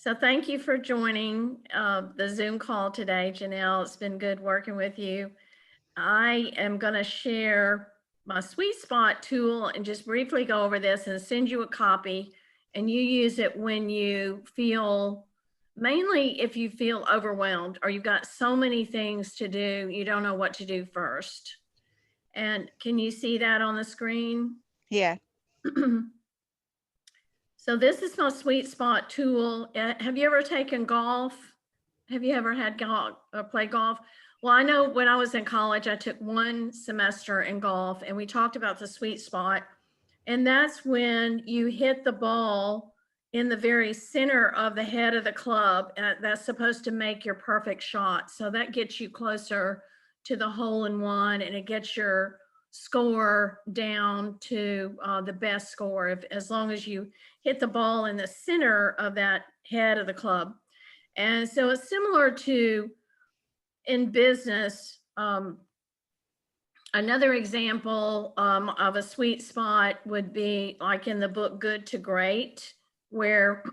So thank you for joining the Zoom call today, Janelle. It's been good working with you. I am going to share my sweet spot tool and just briefly go over this and send you a copy. And you use it when you feel, mainly if you feel overwhelmed or you've got so many things to do, you don't know what to do first. And can you see that on the screen? Yeah. So this is my sweet spot tool. Have you ever taken golf? Have you ever had golf or play golf? Well, I know when I was in college, I took one semester in golf and we talked about the sweet spot. And that's when you hit the ball in the very center of the head of the club. And that's supposed to make your perfect shot. So that gets you closer to the hole in one and it gets your score down to the best score as long as you hit the ball in the center of that head of the club. And so it's similar to in business. Another example of a sweet spot would be like in the book Good to Great, where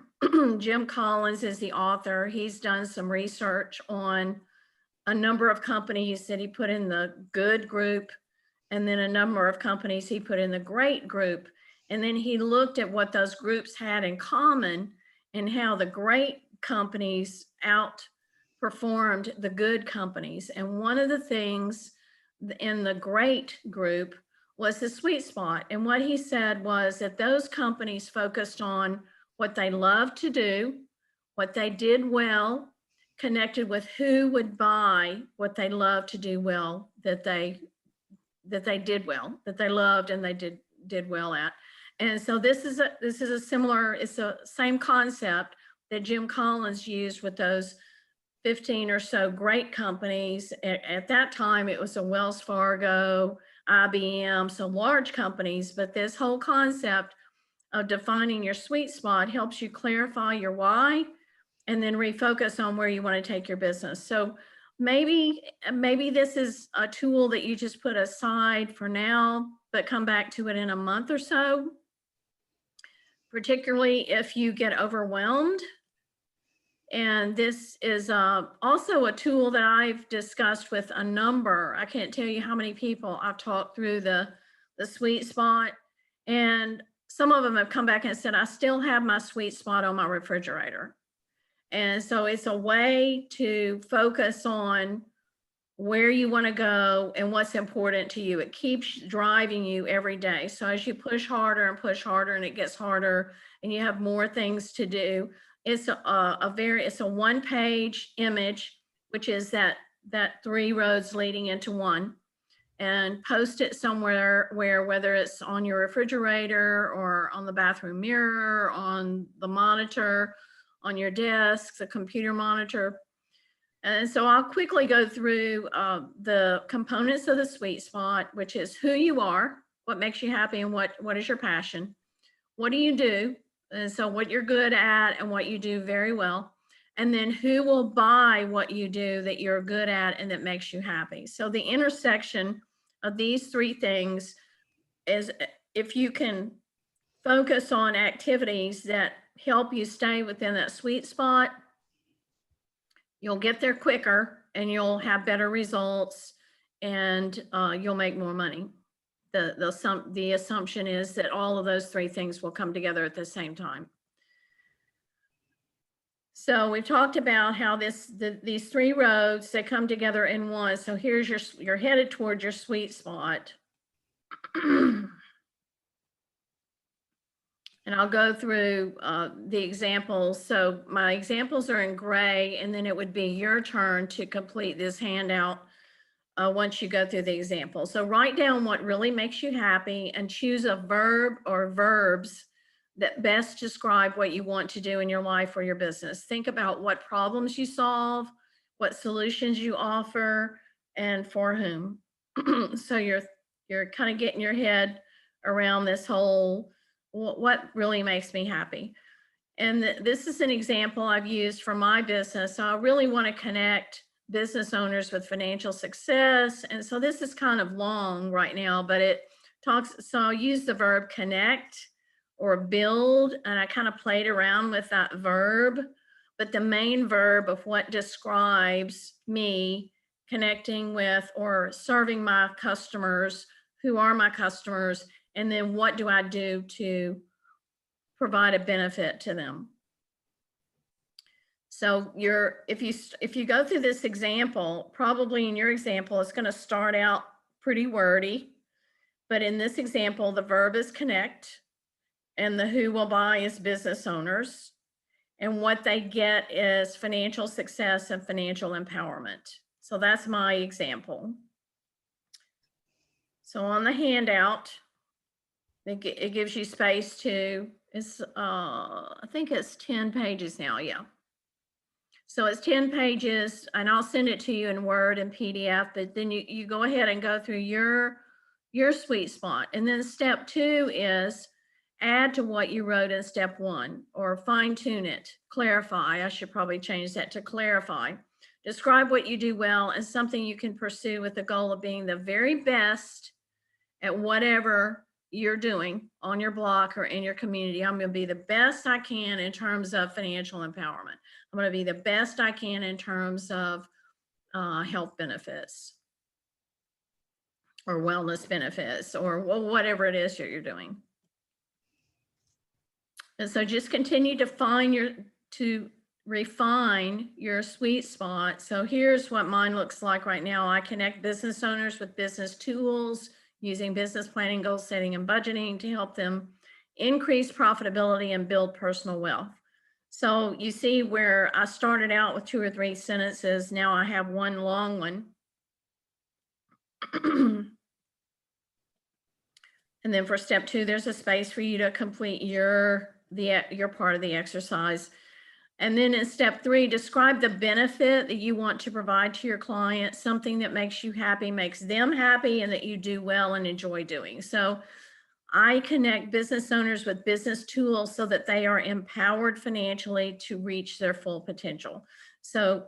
Jim Collins is the author. He's done some research on a number of companies that he put in the good group, and then a number of companies he put in the great group. And then he looked at what those groups had in common and how the great companies outperformed the good companies. And one of the things in the great group was the sweet spot. And what he said was that those companies focused on what they loved to do, what they did well, connected with who would buy what they loved to do well, that they did well, that they loved and they did well at. And so this is a similar, it's a same concept that Jim Collins used with those 15 or so great companies. At that time, it was a Wells Fargo, IBM, so large companies, but this whole concept of defining your sweet spot helps you clarify your why and then refocus on where you want to take your business. So maybe this is a tool that you just put aside for now, but come back to it in a month or so, particularly if you get overwhelmed. And this is also a tool that I've discussed with a number. I can't tell you how many people I've talked through the sweet spot. And some of them have come back and said, I still have my sweet spot on my refrigerator. And so it's a way to focus on where you want to go and what's important to you. It keeps driving you every day. So as you push harder and it gets harder and you have more things to do, it's it's a one-page image, which is that 3 roads leading into one, and post it somewhere where, whether it's on your refrigerator or on the bathroom mirror, on the monitor, on your desk, the computer monitor. And so I'll quickly go through the components of the sweet spot, which is who you are, what makes you happy, and what is your passion. What do you do? And so what you're good at and what you do very well. And then who will buy what you do that you're good at and that makes you happy. So the intersection of these 3 things is, if you can focus on activities that help you stay within that sweet spot, you'll get there quicker and you'll have better results, and you'll make more money. The assumption is that all of those 3 things will come together at the same time. So we've talked about how these 3 roads, they come together in one. So here's you're headed towards your sweet spot. And I'll go through the examples. So my examples are in gray, and then it would be your turn to complete this handout once you go through the example. So write down what really makes you happy and choose a verb or verbs that best describe what you want to do in your life or your business. Think about what problems you solve, what solutions you offer, and for whom. So you're kind of getting your head around this whole, what really makes me happy. And this is an example I've used for my business. So I really want to connect business owners with financial success. And so this is kind of long right now, but it talks, so I'll use the verb connect or build, and I kind of played around with that verb. but the main verb of what describes me connecting with or serving my customers, who are my customers, and then what do I do to provide a benefit to them. So if you go through this example, probably in your example, it's going to start out pretty wordy, but in this example, the verb is connect and the who will buy is business owners. And what they get is financial success and financial empowerment. So that's my example. So on the handout, it gives you space to, I think it's 10 pages now, yeah. So it's 10 pages, and I'll send it to you in Word and PDF, but then you go ahead and go through your sweet spot. And then step 2 is add to what you wrote in step 1, or fine tune it, clarify. I should probably change that to clarify. Describe what you do well and something you can pursue with the goal of being the very best at whatever you're doing on your block or in your community. I'm going to be the best I can in terms of financial empowerment. I'm going to be the best I can in terms of health benefits or wellness benefits, or whatever it is that you're doing. And so just continue to refine your sweet spot. So here's what mine looks like right now. I connect business owners with business tools using business planning, goal setting, and budgeting to help them increase profitability and build personal wealth. So you see where I started out with 2 or 3 sentences. Now I have one long one. And then for step 2, there's a space for you to complete your part of the exercise. And then in step 3, describe the benefit that you want to provide to your client, something that makes you happy, makes them happy, and that you do well and enjoy doing. So I connect business owners with business tools so that they are empowered financially to reach their full potential. So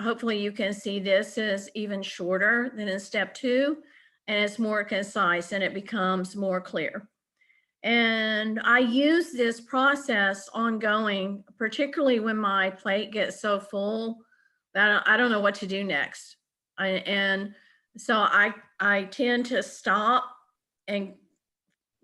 hopefully you can see this is even shorter than in step 2, and it's more concise and it becomes more clear. And I use this process ongoing, particularly when my plate gets so full that I don't know what to do next. And so I tend to stop and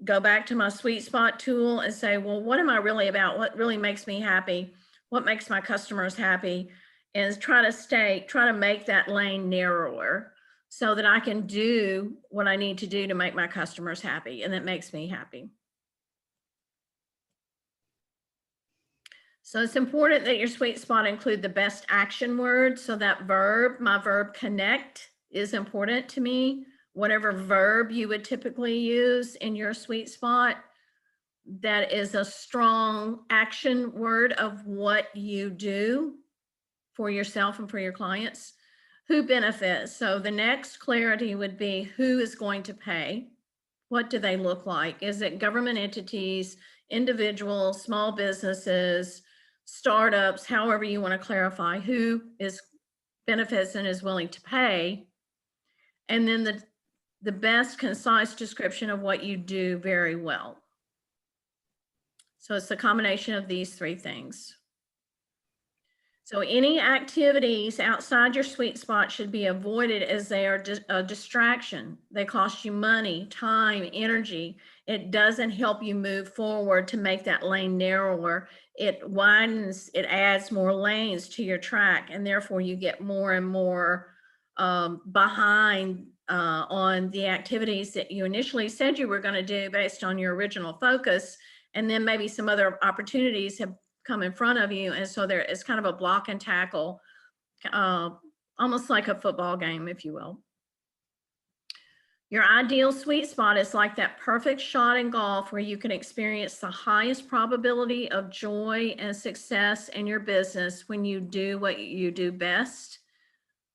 go back to my sweet spot tool and say, well, what am I really about? What really makes me happy? What makes my customers happy? And try to make that lane narrower so that I can do what I need to do to make my customers happy, and that makes me happy. So it's important that your sweet spot include the best action word. So that verb, my verb connect, is important to me. Whatever verb you would typically use in your sweet spot, that is a strong action word of what you do for yourself and for your clients. Who benefits? So the next clarity would be who is going to pay? What do they look like? Is it government entities, individuals, small businesses, startups, however you want to clarify who is benefits and is willing to pay? And then the best concise description of what you do very well. So it's a combination of these 3 things. So any activities outside your sweet spot should be avoided as they are a distraction. They cost you money, time, energy. It doesn't help you move forward to make that lane narrower. It widens, it adds more lanes to your track, and therefore you get more and more behind on the activities that you initially said you were going to do based on your original focus. And then maybe some other opportunities have come in front of you, and so there is kind of a block and tackle, almost like a football game, if you will. Your ideal sweet spot is like that perfect shot in golf where you can experience the highest probability of joy and success in your business when you do what you do best,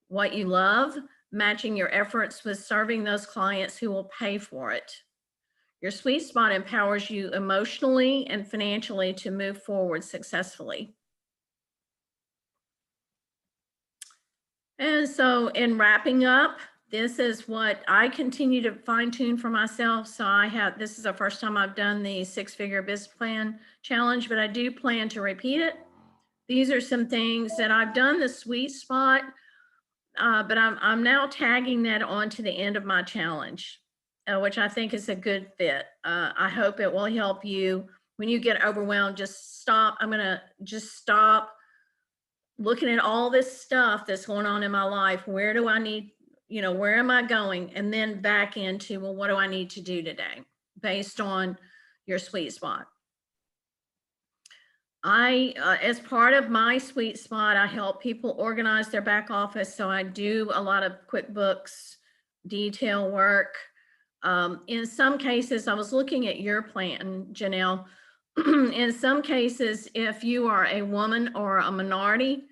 what you love, matching your efforts with serving those clients who will pay for it. Your sweet spot empowers you emotionally and financially to move forward successfully. And so in wrapping up, this is what I continue to fine tune for myself. So this is the first time I've done the 6-figure business plan challenge, but I do plan to repeat it. these are some things that I've done the sweet spot, but I'm now tagging that on to the end of my challenge, which I think is a good fit. I hope it will help you when you get overwhelmed. Just stop. I'm gonna just stop looking at all this stuff that's going on in my life. Where do I need, where am I going? And then back into, well, what do I need to do today based on your sweet spot? As part of my sweet spot, I help people organize their back office. So I do a lot of QuickBooks detail work. In some cases, I was looking at your plan, Janelle. In some cases, if you are a woman or a minority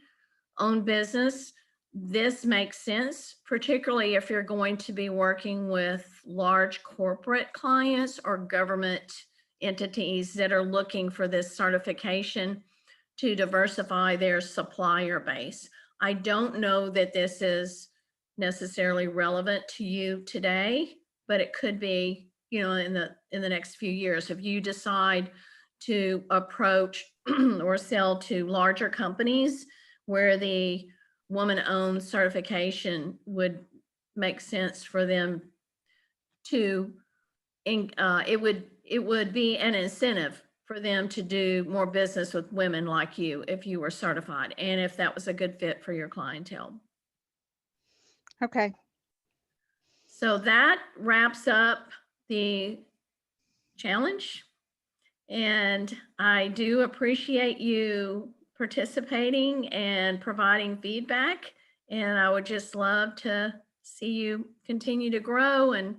owned business, this makes sense, particularly if you're going to be working with large corporate clients or government entities that are looking for this certification to diversify their supplier base. I don't know that this is necessarily relevant to you today, but it could be, in the next few years, if you decide to approach or sell to larger companies where the woman-owned certification would make sense for them to, it would be an incentive for them to do more business with women like you if you were certified and if that was a good fit for your clientele. Okay. So that wraps up the challenge. And I do appreciate you participating and providing feedback. And I would just love to see you continue to grow and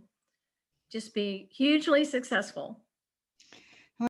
just be hugely successful.